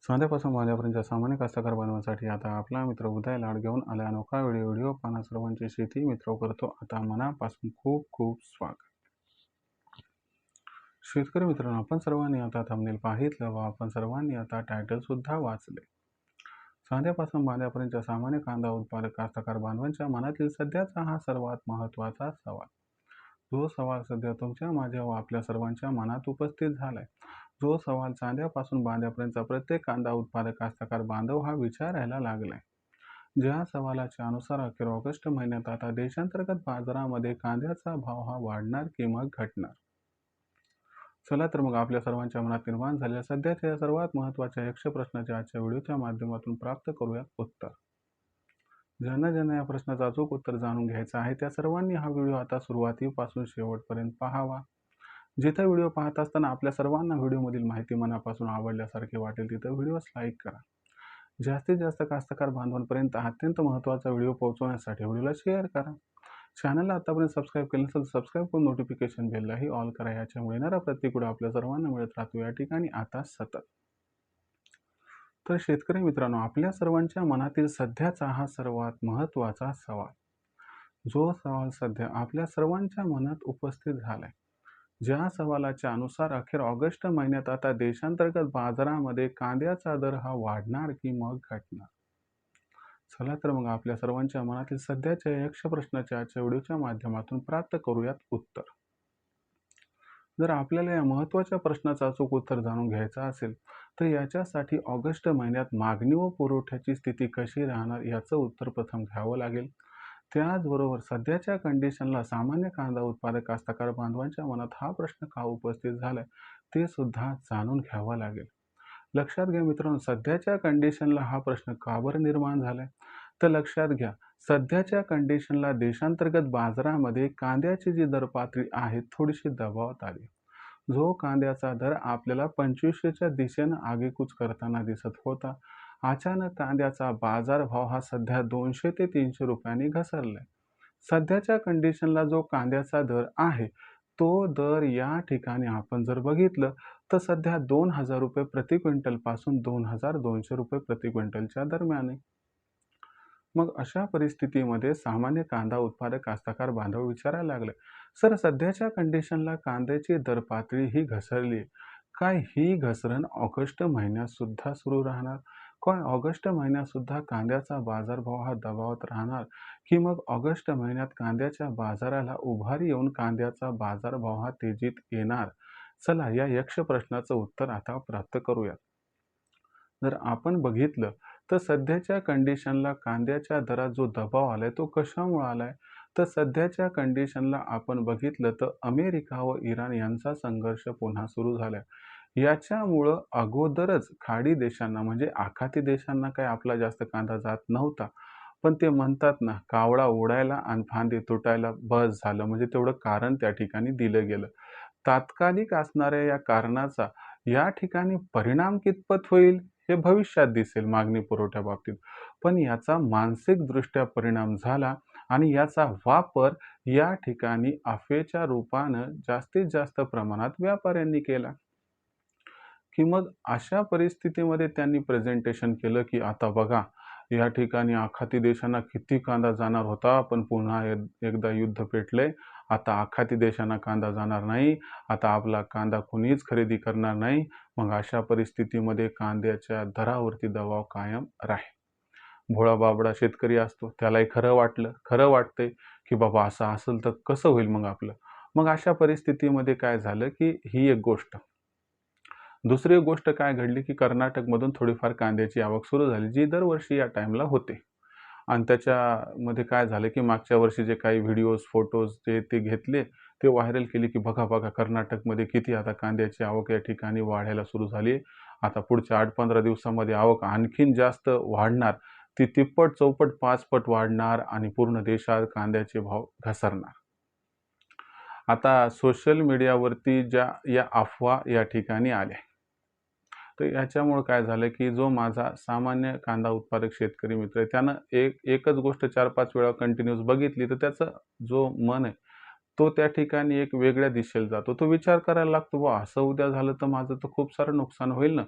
साध्यापासून माझ्यापर्यंतच्या सामान्य कास्तकार बनवण्यासाठी आता आपला मित्र उदय लाड घेऊन आला अनोखा व्हिडिओ पाहणा सर्वांची शेती मित्र करतो आता मनापासून खूप खूप स्वागत. शेतकरी मित्रांनो, आपण सर्वांनी आता थंबनेल पाहितलं व आपण सर्वांनी आता टायटल सुद्धा वाचले. साध्यापासून माझ्यापर्यंतच्या सामान्य कांदा उत्पादक कास्तकार बांधवांच्या मनातील सध्याचा हा सर्वात महत्त्वाचा सवाल. जो सवाल सध्या तुमच्या माझ्या व आपल्या सर्वांच्या मनात उपस्थित झालाय. जो सवाल चांद्यापासून बांध्यापर्यंतचा प्रत्येक कांदा उत्पादक कास्तकार बांधव हा विचारायला लागलाय. ज्या सवालाच्या अनुसार अखेर ऑगस्ट महिन्यात आता देशांतर्गत बाजारामध्ये कांद्याचा भाव हा वाढणार की मग घटणार. चला तर मग आपल्या सर्वांच्या मनात निर्माण झालेल्या सध्याच्या या सर्वात महत्त्वाच्या यक्ष प्रश्नाच्या आजच्या व्हिडिओच्या माध्यमातून प्राप्त करूयात उत्तर. ज्यांना या प्रश्नाचं अचूक उत्तर जाणून घ्यायचं आहे त्या सर्वांनी हा व्हिडिओ आता सुरुवातीपासून शेवटपर्यंत पाहावा. जिथं व्हिडिओ पाहत असताना आपल्या सर्वांना व्हिडिओमधील माहिती मनापासून आवडल्यासारखे वाटेल तिथं व्हिडिओस लाईक करा. जास्तीत जास्त कास्तकार बांधवांपर्यंत अत्यंत महत्त्वाचा व्हिडिओ पोहोचवण्यासाठी व्हिडिओला शेअर करा. चॅनलला आतापर्यंत सबस्क्राईब केलं नसेल तर सबस्क्राईब करून नोटिफिकेशन बेललाही ऑल करा. याच्यामुळे येणारा प्रत्येक व्हिडिओ आपल्या सर्वांना मिळत राहतो या ठिकाणी आता सतत. तर शेतकरी मित्रांनो, आपल्या सर्वांच्या मनातील सध्याचा हा सर्वात महत्त्वाचा सवाल. जो सवाल सध्या आपल्या सर्वांच्या मनात उपस्थित झालाय. ज्या सवालाच्या अनुसार अखेर ऑगस्ट महिन्यात आता देशांतर्गत बाजारामध्ये कांद्याचा दर हा वाढणार की मग घटणार. चला तर मग आपल्या सर्वांच्या मनातील सध्याच्या यक्ष प्रश्नाच्या आजच्या व्हिडिओच्या माध्यमातून प्राप्त करूयात उत्तर. जर आपल्याला या महत्त्वाच्या प्रश्नाचं अचूक उत्तर जाणून घ्यायचं असेल तर याच्यासाठी ऑगस्ट महिन्यात मागणी व पुरवठ्याची स्थिती कशी राहणार याचं उत्तर प्रथम घ्यावं लागेल. त्याचबरोबर सध्याच्या कंडिशनला सामान्य कांदा उत्पादक कास्तकार बांधवांच्या मनात हा प्रश्न का उपस्थित झालाय ते सुद्धा जाणून घ्यावा लागेल. लक्षात घ्या मित्रांनो, सध्याच्या कंडिशनला हा प्रश्न का बरं निर्माण झालाय तर लक्षात घ्या, सध्याच्या कंडिशनला देशांतर्गत बाजारामध्ये कांद्याची जी दर पातळी आहे थोडीशी दबावात आली. जो कांद्याचा दर आपल्याला 2500च्या दिशेनं आगेकूच करताना दिसत होता, अचानक कांद्याचा बाजारभाव हा सध्या 200 ते 300 रुपयांनी घसरलाय. सध्याच्या कंडिशनला जो कांद्याचा दर आहे तो दर या ठिकाणी आपण जर बघितलं तर सध्या 2000 रुपये प्रति क्विंटल पासून 2200 रुपये प्रति क्विंटलच्या दरम्यान आहे. मग अशा परिस्थितीमध्ये सामान्य कांदा उत्पादक कास्तकार बांधव विचारायला लागले, सर सध्याच्या कंडिशनला कांद्याची दर पातळी ही घसरली, काय ही घसरण ऑगस्ट महिन्यात सुद्धा सुरू राहणार? काय ऑगस्ट महिन्यात सुद्धा कांद्याचा बाजारभाव हा दबावात राहणार की मग ऑगस्ट महिन्यात कांद्याच्या बाजाराला उभारी येऊन कांद्याचा बाजारभाव हा तेजीत येणार? चला या यक्ष प्रश्नाचं उत्तर आता प्राप्त करूयात. जर आपण बघितलं तर सध्याच्या कंडिशनला कांद्याच्या दरात जो दबाव आलाय तो कशामुळे आलाय तर सध्याच्या कंडिशनला आपण बघितलं तर अमेरिका व इराण यांचा संघर्ष पुन्हा सुरू झालाय. याच्यामुळं अगोदरच खाडी देशांना म्हणजे आखाती देशांना काही आपला जास्त कांदा जात नव्हता, पण ते म्हणतात ना, कावळा उडायला आणि फांदी तुटायला बस झालं, म्हणजे तेवढं कारण त्या ठिकाणी दिलं गेलं. तात्कालिक असणाऱ्या या कारणाचा या ठिकाणी परिणाम कितपत होईल हे भविष्यात दिसेल मागणी पुरवठ्या बाबतीत, पण याचा मानसिकदृष्ट्या परिणाम झाला आणि याचा वापर या ठिकाणी अफवेच्या रूपानं जास्तीत जास्त प्रमाणात व्यापाऱ्यांनी केला. की मग अशा परिस्थितीमध्ये त्यांनी प्रेझेंटेशन केलं की आता बघा, या ठिकाणी आखाती देशांना किती कांदा जाणार होता, पण पुन्हा एकदा युद्ध पेटले. आता आखाती देशांना कांदा जाणार नाही, आता आपला कांदा कुणीच खरेदी करणार नाही. मग अशा परिस्थितीमध्ये कांद्याच्या दरावरती दबाव कायम राहील. भोळा बाबडा शेतकरी असतो, त्यालाही खरं वाटतंय की बाबा असं असेल तर कसं होईल मग आपलं. मग अशा परिस्थितीमध्ये काय झालं की ही एक गोष्ट. दुसरी गोष्ट काय घडली की कर्नाटकमधून थोडीफार कांद्याची आवक सुरू झाली, जी दरवर्षी या टाईमला होते. आणि त्याच्यामध्ये काय झालं की मागच्या वर्षी जे काही व्हिडिओज फोटोज जे ते घेतले ते व्हायरल केले की बघा कर्नाटकमध्ये किती आता कांद्याची आवक या ठिकाणी वाढायला सुरू झाली. आता पुढच्या 8-15 दिवसामध्ये आवक आणखीन जास्त वाढणार, ती तिप्पट चौपट 5 पट वाढणार आणि पूर्ण देशात कांद्याचे भाव घसरणार. आता सोशल मीडियावरती ज्या या अफवा या ठिकाणी आल्या, तर याच्यामुळं काय झालं की जो माझा सामान्य कांदा उत्पादक शेतकरी मित्र आहे त्यानं एकच गोष्ट 4-5 वेळा कंटिन्यूस बघितली तर त्याचं जो मन आहे तो त्या ठिकाणी एक वेगळ्या दिशेला जातो. तो विचार करायला लागतो, असं उद्या झालं तर माझं तर खूप सारं नुकसान होईल ना.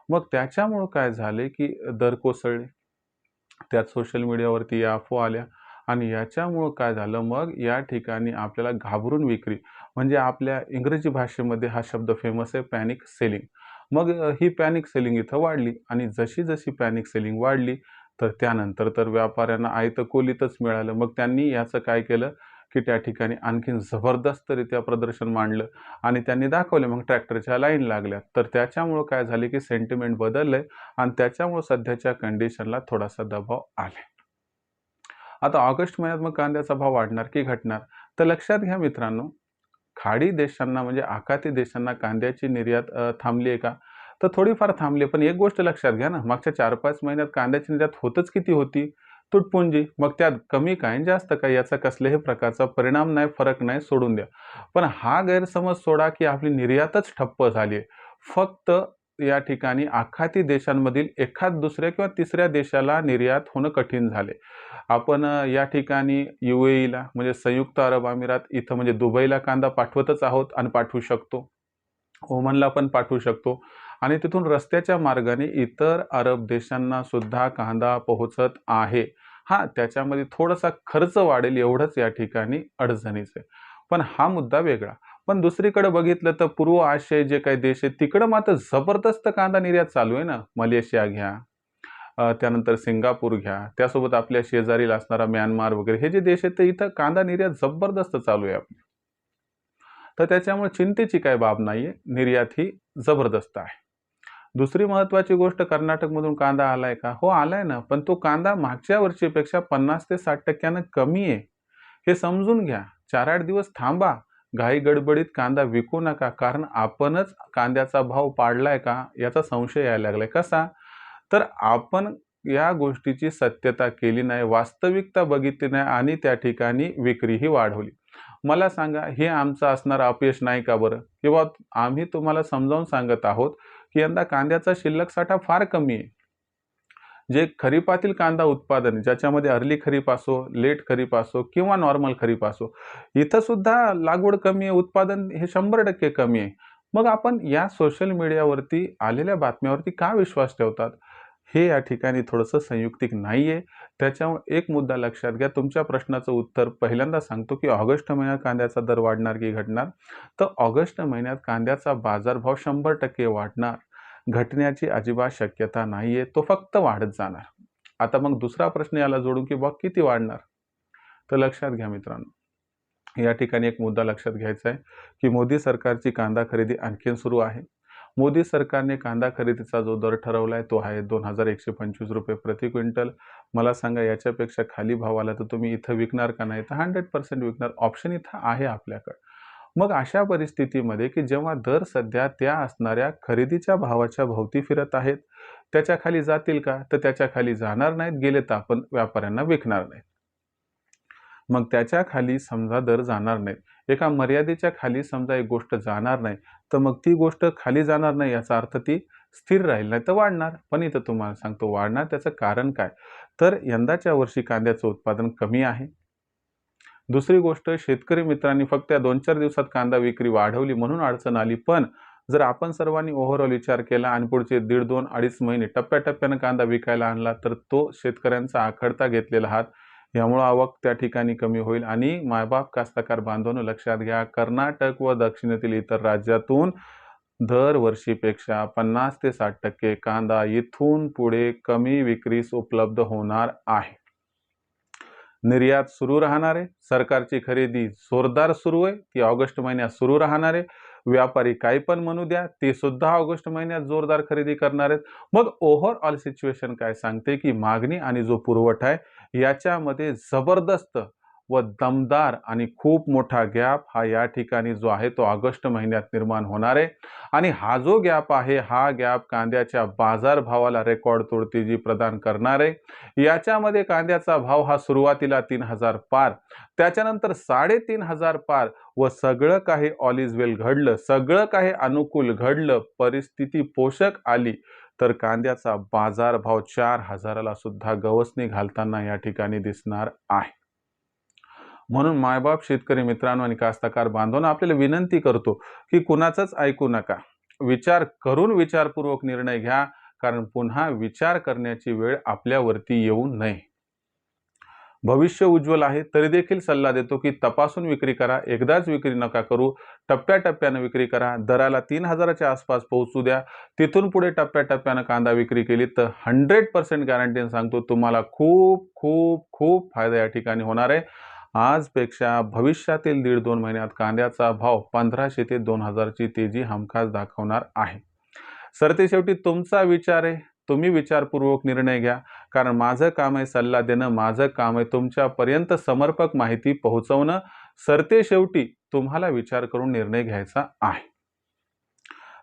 मग त्याच्यामुळं काय झाले, की दर कोसळले. त्यात सोशल मीडियावरती या अफवा आल्या आणि याच्यामुळं काय झालं, मग या ठिकाणी आपल्याला घाबरून विक्री, म्हणजे आपल्या इंग्रजी भाषेमध्ये हा शब्द फेमस आहे, पॅनिक सेलिंग. मग ही पॅनिक सेलिंग इथं वाढली आणि जशी-जशी पॅनिक सेलिंग वाढली, तर त्यानंतर तर व्यापाऱ्यांना आयतं कोलीतच मिळालं. मग त्यांनी याचं काय केलं, की त्या ठिकाणी आणखीन जबरदस्तरित्या प्रदर्शन मांडलं आणि त्यांनी दाखवले. मग ट्रॅक्टरच्या लाईन लागल्या. तर त्याच्यामुळं काय झाले, की सेंटिमेंट बदललंय आणि त्याच्यामुळं सध्याच्या कंडिशनला थोडासा दबाव आलाय. आता ऑगस्ट महिन्यात मग कांद्याचा भाव वाढणार की घटणार? तर लक्षात घ्या मित्रांनो, खाडी देशांना म्हणजे आखाती देशांना कांद्याची निर्यात थांबली आहे का? तर थोडीफार थांबली आहे. पण एक गोष्ट लक्षात घ्या ना, मागच्या 4-5 महिन्यात कांद्याची निर्यात होतच किती होती? तुटपुंजी. मग त्यात कमी काय आणि जास्त काय याचा कसल्याही प्रकारचा परिणाम नाही, फरक नाही, सोडून द्या. पण हा गैरसमज सोडा, की आपली निर्यातच ठप्प झाली आहे. फक्त या ठिकाणी आखाती देशांमधील एखाद दुसऱ्या किंवा तिसऱ्या देशाला निर्यात होणं कठीण झाले. आपण या ठिकाणी UAEला म्हणजे संयुक्त अरब अमिरात इथं म्हणजे दुबईला कांदा पाठवतच आहोत आणि पाठवू शकतो. ओमनला पण पाठवू शकतो आणि तिथून रस्त्याच्या मार्गाने इतर अरब देशांना सुद्धा कांदा पोहोचत आहे. हां, त्याच्यामध्ये थोडासा खर्च वाढेल एवढंच या ठिकाणी अडचणीचं आहे. पण हा मुद्दा वेगळा. पण दुसरीकडे बघितलं तर पूर्व आशियाई जे काही देश आहेत तिकडं मात्र जबरदस्त कांदा निर्यात चालू आहे ना. मलेशिया घ्या, त्यानंतर सिंगापूर घ्या, त्यासोबत आपल्या शेजारील असणारा म्यानमार वगैरे हे जे देश आहेत, तर इथं कांदा निर्यात जबरदस्त चालू आहे आपली. तर त्याच्यामुळे चिंतेची काही बाब नाहीये. निर्यात ही जबरदस्त आहे. दुसरी महत्त्वाची गोष्ट कर्नाटकमधून कांदा आलाय का? हो, आलाय ना. पण तो कांदा मागच्या वर्षीपेक्षा 50 ते 60% कमी आहे. हे समजून घ्या. 4-8 दिवस थांबा. घाई-गडबडीत कांदा विकू नका. कारण आपणच कांद्याचा भाव पाडलाय का? याचा संशय यायला लागलाय. कसा? तर आपण या गोष्टीची सत्यता केली नाही, वास्तविकता बघितली नाही आणि त्या ठिकाणी विक्रीही वाढवली. मला सांगा, हे आमचं असणारं अपयश नाही का बरं? किंवा आम्ही तुम्हाला समजावून सांगत आहोत, की यंदा कांद्याचा शिल्लक साठा फार कमी आहे. जे खरीपातील कांदा उत्पादन आहे, ज्याच्यामध्ये अर्ली खरीप असो, लेट खरीप असो किंवा नॉर्मल खरीप असो, इथं सुद्धा लागवड कमी आहे, उत्पादन हे 100% कमी आहे. मग आपण या सोशल मीडियावरती आलेल्या बातम्यावरती का विश्वास ठेवतात? हे या ठिकाणी थोडंसं संयुक्तिक नाहीये. त्याच्यामुळे एक मुद्दा लक्षात घ्या. तुमच्या प्रश्नाचं उत्तर पहिल्यांदा सांगतो, की ऑगस्ट महिन्यात कांद्याचा दर वाढणार की घटणार? तर ऑगस्ट महिन्यात कांद्याचा बाजारभाव 100% वाढणार. घटण्याची अजिबात शक्यता नाहीये. तो फक्त वाढत जाणार. आता मग दुसरा प्रश्न याला जोडून, की किती वाढणार? तर लक्षात घ्या मित्रांनो. या ठिकाणी एक मुद्दा लक्षात घ्यायचा आहे, की मोदी सरकारची कांदा खरेदी आणखीन सुरू आहे. मोदी सरकारने कांदा खरेदीचा जो दर ठरवलाय तो आहे ₹2125 प्रति क्विंटल. मला सांगा याच्यापेक्षा खाली भाव आला तर तुम्ही इथं विकणार का नाही? तर 100% विकणार. ऑप्शन इथं आहे आपल्याकडे. मग अशा परिस्थितीमध्ये, की जेव्हा दर सध्या त्या असणाऱ्या खरेदीच्या भावाच्या भोवती फिरत आहेत, त्याच्या खाली जातील का? तर त्याच्या खाली जाणार नाहीत. गेले तर आपण व्यापाऱ्यांना विकणार नाहीत. मग त्याच्या खाली समजा दर जाणार नाहीत. एका मर्यादेच्या खाली समजा एक गोष्ट जाणार नाही, तर मग ती गोष्ट खाली जाणार नाही याचा अर्थ ती स्थिर राहील, नाहीतर वाढणार. पण इथं तुम्हाला सांगतो वाढणार त्याचं कारण काय? तर यंदाच्या वर्षी कांद्याचं उत्पादन कमी आहे. दुसरी गोष्ट शेतकरी मित्रांनी फक्त या 2-4 दिवसात कांदा विक्री वाढवली म्हणून अडचण आली. पण जर आपण सर्वांनी ओव्हरऑल विचार केला आणि पुढचे 1.5, 2, 2.5 महिने टप्प्याटप्प्यानं कांदा विकायला आणला, तर तो शेतकऱ्यांचा आखडता घेतलेला हात यामुळं आवक त्या ठिकाणी कमी होईल आणि मायबाप कास्तकार बांधवांनो लक्षात घ्या, कर्नाटक व दक्षिणेतील इतर राज्यातून दरवर्षीपेक्षा 50 ते 60% कांदा इथून पुढे कमी विक्रीस उपलब्ध होणार आहे. निर्यात सुरू राहणार आहे. सरकारची खरेदी जोरदार सुरू आहे. ती ऑगस्ट महिन्यात सुरू राहणार आहे. व्यापारी काही पण म्हणू द्या, ते सुद्धा ऑगस्ट महिन्यात जोरदार खरेदी करणार आहेत. मग ओव्हरऑल सिच्युएशन काय सांगते, की मागणी आणि जो पुरवठा आहे याच्यामध्ये जबरदस्त व दमदार आणि खूप मोठा गॅप हा या ठिकाणी जो आहे तो ऑगस्ट महिन्यात निर्माण होणार आहे. आणि हा जो गॅप आहे, हा गॅप कांद्याच्या बाजारभावाला रेकॉर्ड तोडतेजी प्रदान करणार आहे. याच्यामध्ये कांद्याचा भाव हा सुरुवातीला 3000 पार, त्याच्यानंतर 3500 पार व सगळं काही ऑल इज वेल घडलं, सगळं काही अनुकूल घडलं, परिस्थिती पोषक आली, तर कांद्याचा बाजारभाव 4000 ला सुद्धा गवसणी घालताना या ठिकाणी दिसणार आहे. म्हणून मायबाप शेतकरी मित्रांनो आणि कास्तकार बांधवांनो आपल्याला विनंती करतो, की कुणाचंच ऐकू नका. विचार करून विचारपूर्वक निर्णय घ्या, कारण पुन्हा विचार करण्याची वेळ आपल्यावरती येऊ नये. भविष्य उज्ज्वल आहे तरी देखील सल्ला देतो की तपासून विक्री करा. एकदाच विक्री नका करू. टप्प्याटप्प्यानं विक्री करा. दराला 3,000च्या आसपास पोहोचू द्या. तिथून पुढे टप्प्याटप्प्यानं कांदा विक्री केली तर 100% गॅरंटीने सांगतो तुम्हाला खूप खूप खूप फायदा या ठिकाणी होणार आहे. आजपेक्षा भविष्यातील 1.5-2 महिन्यात कांद्याचा भाव 1500 ते 2000ची तेजी हमखास दाखवणार आहे. सरतेशेवटी तुमचा विचार आहे. तुम्ही विचारपूर्वक निर्णय घ्या, कारण माझं काम आहे सल्ला देणं, माझं काम आहे तुमच्यापर्यंत समर्पक माहिती पोहोचवणं. सरतेशेवटी तुम्हाला विचार करून निर्णय घ्यायचा आहे.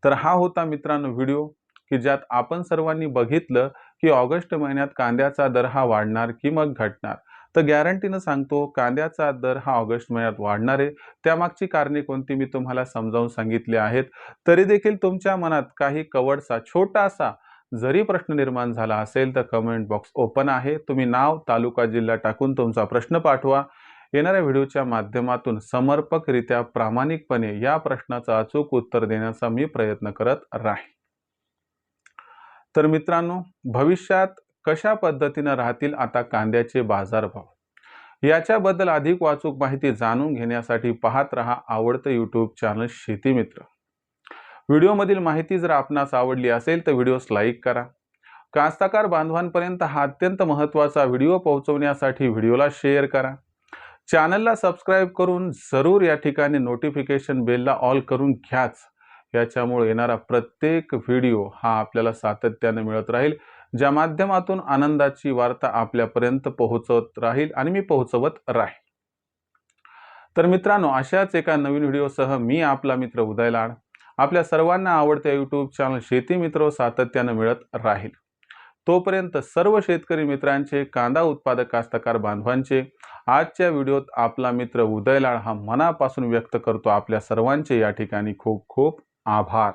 तर हा होता मित्रांनो व्हिडिओ, की ज्यात आपण सर्वांनी बघितलं की ऑगस्ट महिन्यात कांद्याचा दर हा वाढणार की मग घटणार. तर गॅरंटीनं सांगतो कांद्याचा दर हा ऑगस्ट महिन्यात वाढणार आहे. त्यामागची कारणे कोणती मी तुम्हाला समजावून सांगितली आहेत. तरी देखील तुमच्या मनात काही कवडसा छोटासा जरी प्रश्न निर्माण झाला असेल तर कमेंट बॉक्स ओपन आहे. तुम्ही नाव, तालुका, जिल्हा टाकून तुमचा प्रश्न पाठवा. येणाऱ्या व्हिडिओच्या माध्यमातून समर्पकरित्या प्रामाणिकपणे या प्रश्नाचं अचूक उत्तर देण्याचा मी प्रयत्न करत राहीन. तर मित्रांनो, भविष्यात कशा पद्धतीने राहतील आता कांद्याचे बाजारभाव, याच्याबद्दल अधिक वाचूक माहिती जाणून घेण्यासाठी पाहत रहा आवडतं यूट्यूब चॅनल शेती मित्र. व्हिडिओमधील माहिती जर आपणास आवडली असेल तर व्हिडिओस लाईक करा. कास्तकार बांधवांपर्यंत हा अत्यंत महत्त्वाचा व्हिडिओ पोहोचवण्यासाठी व्हिडिओला शेअर करा. चॅनलला सबस्क्राईब करून जरूर या ठिकाणी नोटिफिकेशन बेलला ऑल करून घ्याच. याच्यामुळे येणारा प्रत्येक व्हिडिओ हा आपल्याला सातत्याने मिळत राहील, ज्या माध्यमातून आनंदाची वार्ता आपल्यापर्यंत पोहोचत राहील आणि मी पोहोचवत राहील. तर मित्रांनो, अशाच एका नवीन व्हिडिओसह मी आपला मित्र उदय लाड आपल्या सर्वांना आवडत्या यूट्यूब चॅनल शेती मित्र सातत्याने मिळत राहील. तोपर्यंत सर्व शेतकरी मित्रांचे, कांदा उत्पादक कास्तकार बांधवांचे आजच्या व्हिडिओत आपला मित्र उदय लाड हा मनापासून व्यक्त करतो आपल्या सर्वांचे या ठिकाणी खूप खूप आभार.